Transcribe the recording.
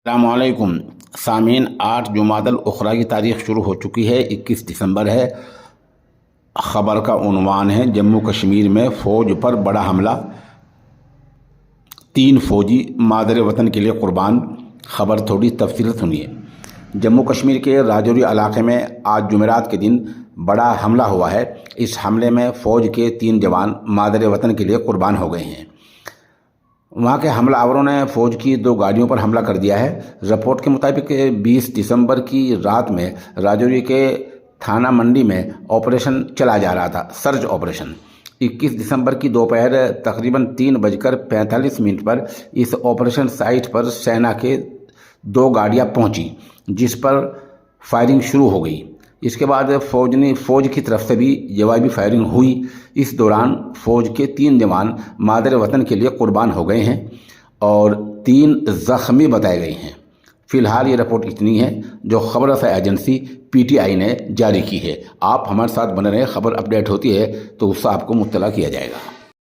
अस्सलामुअलैकुम सामीन। 8 जुमादल उखरा की तारीख शुरू हो चुकी है। 21 दिसंबर है। ख़बर का उन्वान है जम्मू कश्मीर में फ़ौज पर बड़ा हमला, 3 फ़ौजी मादर वतन के लिए कुर्बान। ख़बर थोड़ी तफसील सुनिए। जम्मू कश्मीर के राजौरी इलाके में आज जुमेरात के दिन बड़ा हमला हुआ है। इस हमले में फ़ौज के 3 जवान मादर वतन के लिए कुर्बान हो गए हैं। वहाँ के हमलावरों ने फ़ौज की 2 गाड़ियों पर हमला कर दिया है। रिपोर्ट के मुताबिक 20 दिसंबर की रात में राजौरी के थाना मंडी में ऑपरेशन चला जा रहा था, सर्च ऑपरेशन। 21 दिसंबर की दोपहर तकरीबन 3:45 पर इस ऑपरेशन साइट पर सेना के 2 गाड़ियाँ पहुँची, जिस पर फायरिंग शुरू हो गई। इसके बाद फ़ौज की तरफ से भी जवाबी फायरिंग हुई। इस दौरान फ़ौज के 3 जवान मादर वतन के लिए कुर्बान हो गए हैं और 3 ज़ख्मी बताए गए हैं। फ़िलहाल ये रिपोर्ट इतनी है जो खबर रसा एजेंसी PTI ने जारी की है। आप हमारे साथ बने रहें, खबर अपडेट होती है तो उससे आपको मुत्तला किया जाएगा।